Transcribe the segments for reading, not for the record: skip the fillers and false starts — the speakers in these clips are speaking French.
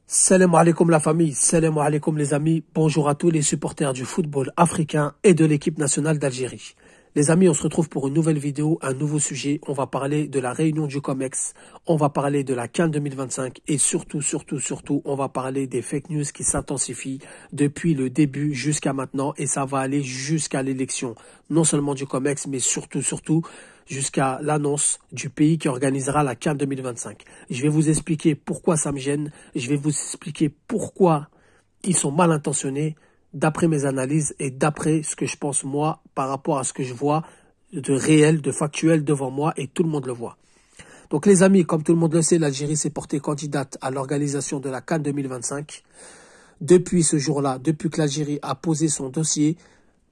Salam alaikum la famille, salam alaikum les amis, bonjour à tous les supporters du football africain et de l'équipe nationale d'Algérie. Les amis, on se retrouve pour une nouvelle vidéo, un nouveau sujet. On va parler de la réunion du COMEX, on va parler de la CAN 2025 et surtout, on va parler des fake news qui s'intensifient depuis le début jusqu'à maintenant et ça va aller jusqu'à l'élection, non seulement du COMEX, mais surtout, jusqu'à l'annonce du pays qui organisera la CAN 2025. Je vais vous expliquer pourquoi ça me gêne, je vais vous expliquer pourquoi ils sont mal intentionnés, d'après mes analyses et d'après ce que je pense moi par rapport à ce que je vois de réel, de factuel devant moi et tout le monde le voit. Donc les amis, comme tout le monde le sait, l'Algérie s'est portée candidate à l'organisation de la CAN 2025. Depuis ce jour-là, depuis que l'Algérie a posé son dossier,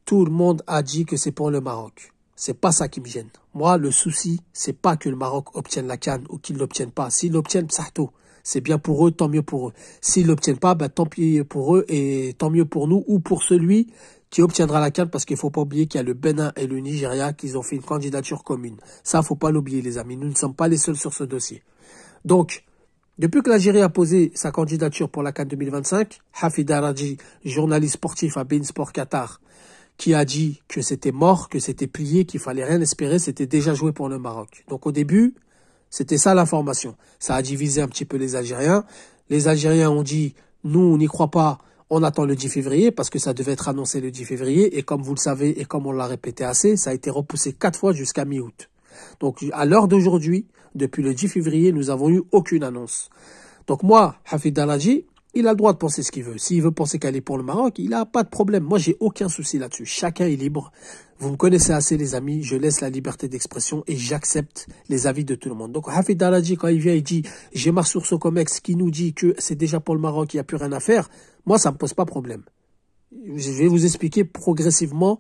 tout le monde a dit que c'est pour le Maroc. C'est pas ça qui me gêne. Moi, le souci, c'est pas que le Maroc obtienne la CAN ou qu'il l'obtienne pas. S'ils l'obtiennent, psahto. C'est bien pour eux, tant mieux pour eux. S'ils l'obtiennent pas, ben, tant pis pour eux et tant mieux pour nous ou pour celui qui obtiendra la CAN parce qu'il faut pas oublier qu'il y a le Bénin et le Nigeria qui ont fait une candidature commune. Ça, faut pas l'oublier, les amis. Nous ne sommes pas les seuls sur ce dossier. Donc, depuis que l'Algérie a posé sa candidature pour la CAN 2025, Hafid Arradji, journaliste sportif à beIN Sport Qatar, qui a dit que c'était mort, que c'était plié, qu'il fallait rien espérer, c'était déjà joué pour le Maroc. Donc au début, c'était ça l'information. Ça a divisé un petit peu les Algériens. Les Algériens ont dit, nous, on n'y croit pas, on attend le 10 février, parce que ça devait être annoncé le 10 février, et comme vous le savez, et comme on l'a répété assez, ça a été repoussé 4 fois jusqu'à mi-août. Donc à l'heure d'aujourd'hui, depuis le 10 février, nous n'avons eu aucune annonce. Donc moi, Hafid Arradji, il a le droit de penser ce qu'il veut. S'il veut penser qu'elle est pour le Maroc, il n'a pas de problème. Moi, j'ai aucun souci là-dessus. Chacun est libre. Vous me connaissez assez, les amis. Je laisse la liberté d'expression et j'accepte les avis de tout le monde. Donc, Hafid Arradji, quand il vient, il dit, j'ai ma source au COMEX qui nous dit que c'est déjà pour le Maroc, il n'y a plus rien à faire. Moi, ça me pose pas problème. Je vais vous expliquer progressivement,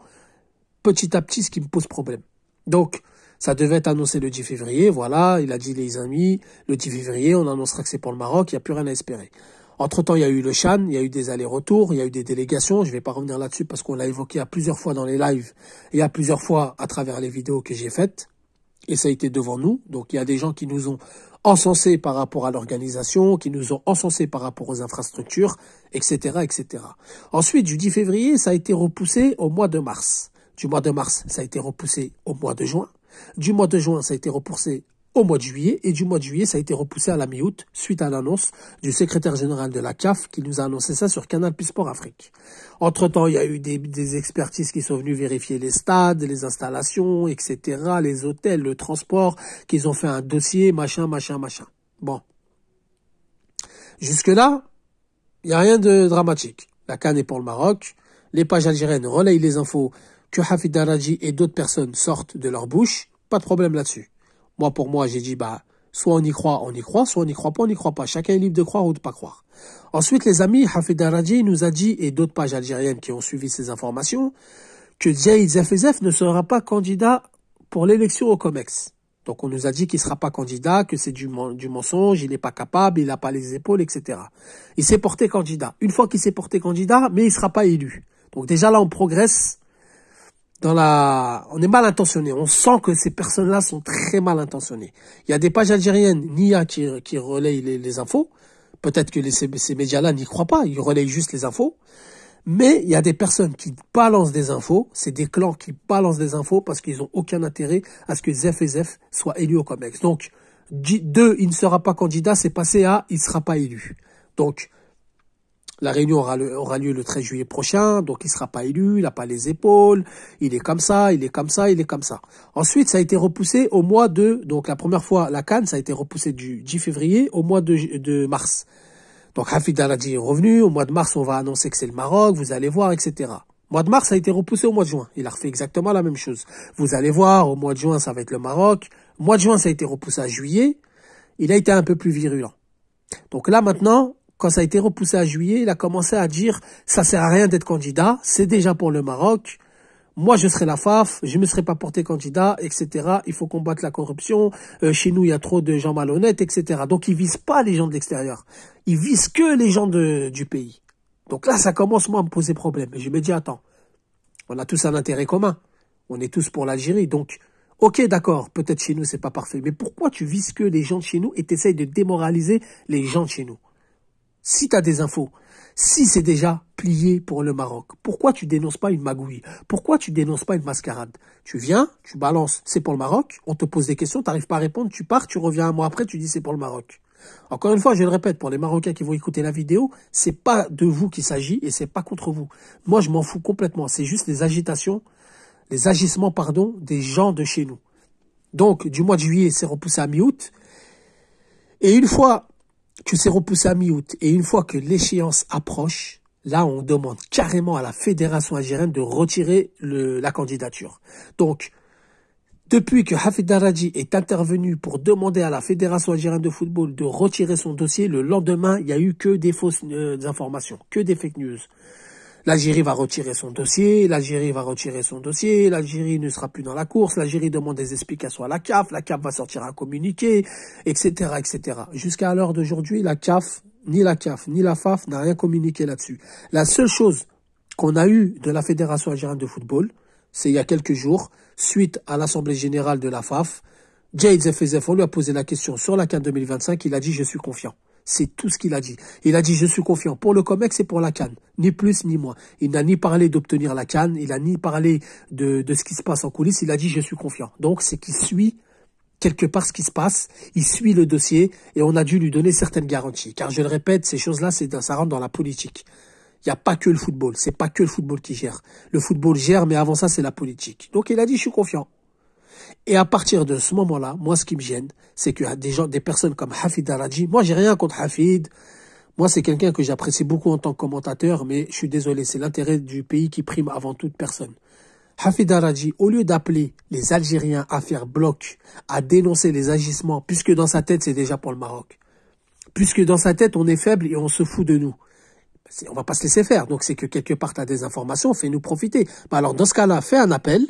petit à petit, ce qui me pose problème. Donc, ça devait être annoncé le 10 février. Voilà, il a dit, les amis, le 10 février, on annoncera que c'est pour le Maroc, il n'y a plus rien à espérer. Entre-temps, il y a eu le CHAN, il y a eu des allers-retours, il y a eu des délégations. Je ne vais pas revenir là-dessus parce qu'on l'a évoqué à plusieurs fois dans les lives et à plusieurs fois à travers les vidéos que j'ai faites. Et ça a été devant nous. Donc, il y a des gens qui nous ont encensés par rapport à l'organisation, qui nous ont encensés par rapport aux infrastructures, etc., etc. Ensuite, du 10 février, ça a été repoussé au mois de mars. Du mois de mars, ça a été repoussé au mois de juin. Du mois de juin, ça a été repoussé au mois de juillet, et du mois de juillet, ça a été repoussé à la mi-août, suite à l'annonce du secrétaire général de la CAF, qui nous a annoncé ça sur Canal Plus Sport Afrique. Entre-temps, il y a eu des expertises qui sont venues vérifier les stades, les installations, etc., les hôtels, le transport, qu'ils ont fait un dossier, machin. Bon. Jusque-là, il n'y a rien de dramatique. La CAN est pour le Maroc. Les pages algériennes relayent les infos que Hafid Arradji et d'autres personnes sortent de leur bouche. Pas de problème là-dessus. Moi, pour moi, j'ai dit, soit on y croit, soit on n'y croit pas, on n'y croit pas. Chacun est libre de croire ou de pas croire. Ensuite, les amis, Hafid Arradji nous a dit, et d'autres pages algériennes qui ont suivi ces informations, que Djaïd Zefezef ne sera pas candidat pour l'élection au COMEX. Donc, on nous a dit qu'il sera pas candidat, que c'est du mensonge, il n'est pas capable, il n'a pas les épaules, etc. Il s'est porté candidat. Une fois qu'il s'est porté candidat, mais il sera pas élu. Donc, déjà là, on progresse. On est mal intentionné. On sent que ces personnes-là sont très mal intentionnées. Il y a des pages algériennes, NIA, qui relayent les infos. Peut-être que ces médias-là n'y croient pas. Ils relayent juste les infos. Mais il y a des personnes qui balancent des infos. C'est des clans qui balancent des infos parce qu'ils n'ont aucun intérêt à ce que Zefezef soit élu au COMEX. Donc, il ne sera pas candidat, c'est passé à, il ne sera pas élu. Donc, la réunion aura lieu le 13 juillet prochain, donc il sera pas élu, il n'a pas les épaules, il est comme ça. Ensuite, ça a été repoussé au mois donc la première fois, la CAN, ça a été repoussé du 10 février au mois de mars. Donc Hafid Arradji est revenu, au mois de mars, on va annoncer que c'est le Maroc, vous allez voir, etc. Mois de mars, ça a été repoussé au mois de juin. Il a refait exactement la même chose. Vous allez voir, au mois de juin, ça va être le Maroc. Mois de juin, ça a été repoussé à juillet. Il a été un peu plus virulent. Donc là, maintenant, quand ça a été repoussé à juillet, il a commencé à dire « ça sert à rien d'être candidat, c'est déjà pour le Maroc, moi je serai la FAF, je ne me serai pas porté candidat, etc. Il faut combattre la corruption, chez nous il y a trop de gens malhonnêtes, etc. » Donc il vise pas les gens de l'extérieur, il vise que les gens du pays. Donc là, ça commence moi à me poser problème. Et je me dis « attends, on a tous un intérêt commun, on est tous pour l'Algérie, donc... » Ok, d'accord, peut-être chez nous c'est pas parfait, mais pourquoi tu vises que les gens de chez nous et t'essayes de démoraliser les gens de chez nous? si tu as des infos, si c'est déjà plié pour le Maroc, pourquoi tu dénonces pas une magouille? Pourquoi tu dénonces pas une mascarade? Tu viens, tu balances, c'est pour le Maroc, on te pose des questions, tu n'arrives pas à répondre, tu pars, tu reviens un mois après, tu dis c'est pour le Maroc. Encore une fois, je le répète, pour les Marocains qui vont écouter la vidéo, c'est pas de vous qu'il s'agit et c'est pas contre vous. Moi, je m'en fous complètement. C'est juste les agitations, les agissements, pardon, des gens de chez nous. Donc, du mois de juillet, c'est repoussé à mi-août. Et une fois que c'est repoussé à mi-août et une fois que l'échéance approche, là, on demande carrément à la Fédération algérienne de retirer la candidature. Donc, depuis que Hafid Darradji est intervenu pour demander à la Fédération algérienne de football de retirer son dossier, le lendemain, il n'y a eu que des fausses informations, que des fake news. L'Algérie va retirer son dossier, l'Algérie va retirer son dossier, l'Algérie ne sera plus dans la course, l'Algérie demande des explications à la CAF va sortir un communiqué, etc., etc. Jusqu'à l'heure d'aujourd'hui, la CAF, ni la FAF n'a rien communiqué là-dessus. La seule chose qu'on a eue de la Fédération algérienne de football, c'est il y a quelques jours, suite à l'Assemblée générale de la FAF, Jade Zefezef, on lui a posé la question sur la CAN 2025, il a dit « je suis confiant ». C'est tout ce qu'il a dit. Il a dit « je suis confiant » pour le COMEX et pour la CAN, ni plus ni moins. Il n'a ni parlé d'obtenir la CAN, il n'a ni parlé de ce qui se passe en coulisses, il a dit « je suis confiant ». Donc c'est qu'il suit quelque part ce qui se passe, il suit le dossier et on a dû lui donner certaines garanties. Car je le répète, ces choses-là, ça rentre dans la politique. Il n'y a pas que le football, c'est pas que le football qui gère. Le football gère, mais avant ça, c'est la politique. Donc il a dit « je suis confiant ». Et à partir de ce moment-là, moi, ce qui me gêne, c'est qu'il y a des personnes comme Hafid Darradji. Moi, j'ai rien contre Hafid. Moi, c'est quelqu'un que j'apprécie beaucoup en tant que commentateur, mais je suis désolé, c'est l'intérêt du pays qui prime avant toute personne. Hafid Darradji, au lieu d'appeler les Algériens à faire bloc, à dénoncer les agissements, puisque dans sa tête, c'est déjà pour le Maroc. Puisque dans sa tête, on est faible et on se fout de nous. On va pas se laisser faire. Donc, c'est que quelque part, tu as des informations, fais-nous profiter. Bah alors, dans ce cas-là, fais un appel.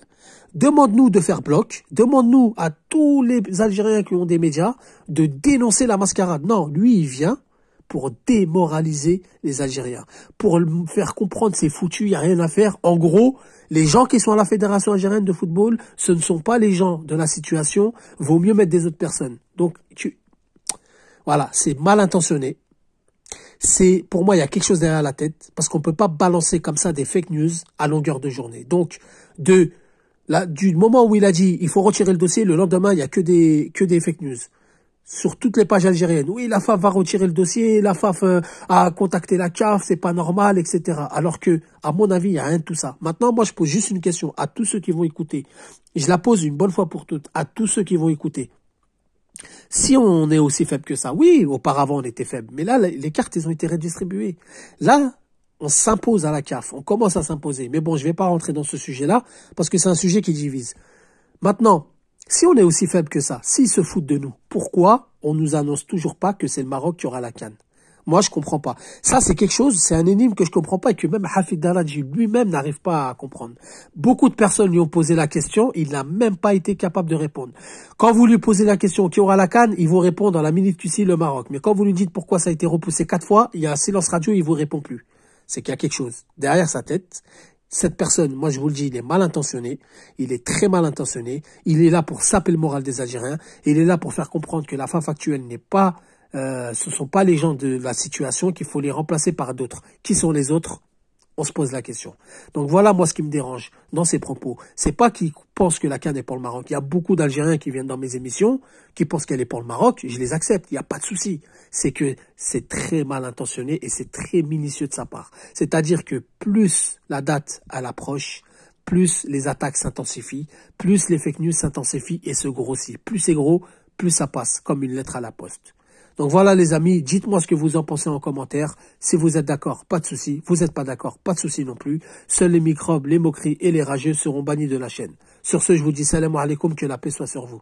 Demande-nous de faire bloc. Demande-nous à tous les Algériens qui ont des médias de dénoncer la mascarade. Non, lui, il vient pour démoraliser les Algériens. Pour faire comprendre c'est foutu, il n'y a rien à faire. En gros, les gens qui sont à la Fédération algérienne de football, ce ne sont pas les gens de la situation. Vaut mieux mettre des autres personnes. Donc, voilà, c'est mal intentionné. Pour moi, il y a quelque chose derrière la tête, parce qu'on peut pas balancer comme ça des fake news à longueur de journée. Donc, du moment où il a dit, il faut retirer le dossier, le lendemain, il y a que des fake news. Sur toutes les pages algériennes. Oui, la FAF va retirer le dossier, la FAF a contacté la CAF, c'est pas normal, etc. Alors que, à mon avis, il n'y a rien de tout ça. Maintenant, moi, je pose juste une question à tous ceux qui vont écouter. Je la pose une bonne fois pour toutes à tous ceux qui vont écouter. Si on est aussi faible que ça, oui, auparavant on était faible, mais là, les cartes, elles ont été redistribuées. Là, on s'impose à la CAF, on commence à s'imposer. Mais bon, je vais pas rentrer dans ce sujet-là, parce que c'est un sujet qui divise. Maintenant, si on est aussi faible que ça, s'ils se foutent de nous, pourquoi on nous annonce toujours pas que c'est le Maroc qui aura la CAN? Moi, je comprends pas. Ça, c'est quelque chose, c'est un énigme que je comprends pas et que même Hafid Darradji lui-même n'arrive pas à comprendre. Beaucoup de personnes lui ont posé la question, il n'a même pas été capable de répondre. Quand vous lui posez la question qui aura la CAN, il vous répond dans la minute qui suit le Maroc. Mais quand vous lui dites pourquoi ça a été repoussé 4 fois, il y a un silence radio, il vous répond plus. C'est qu'il y a quelque chose derrière sa tête. Cette personne, moi je vous le dis, il est mal intentionné, il est très mal intentionné, il est là pour saper le moral des Algériens, il est là pour faire comprendre que la FAF actuelle n'est pas ce ne sont pas les gens de la situation, qu'il faut les remplacer par d'autres. Qui sont les autres? On se pose la question. Donc voilà, moi, ce qui me dérange dans ces propos. C'est pas qu'ils pensent que la CAN est pour le Maroc. Il y a beaucoup d'Algériens qui viennent dans mes émissions, qui pensent qu'elle est pour le Maroc. Je les accepte. Il n'y a pas de souci. C'est que c'est très mal intentionné et c'est très minutieux de sa part. C'est-à-dire que plus la date elle approche, plus les attaques s'intensifient, plus les fake news s'intensifient et se grossissent. Plus c'est gros, plus ça passe comme une lettre à la poste. Donc voilà les amis, dites-moi ce que vous en pensez en commentaire. Si vous êtes d'accord, pas de souci. Vous n'êtes pas d'accord, pas de souci non plus. Seuls les microbes, les moqueries et les rageux seront bannis de la chaîne. Sur ce, je vous dis salam alaikum, que la paix soit sur vous.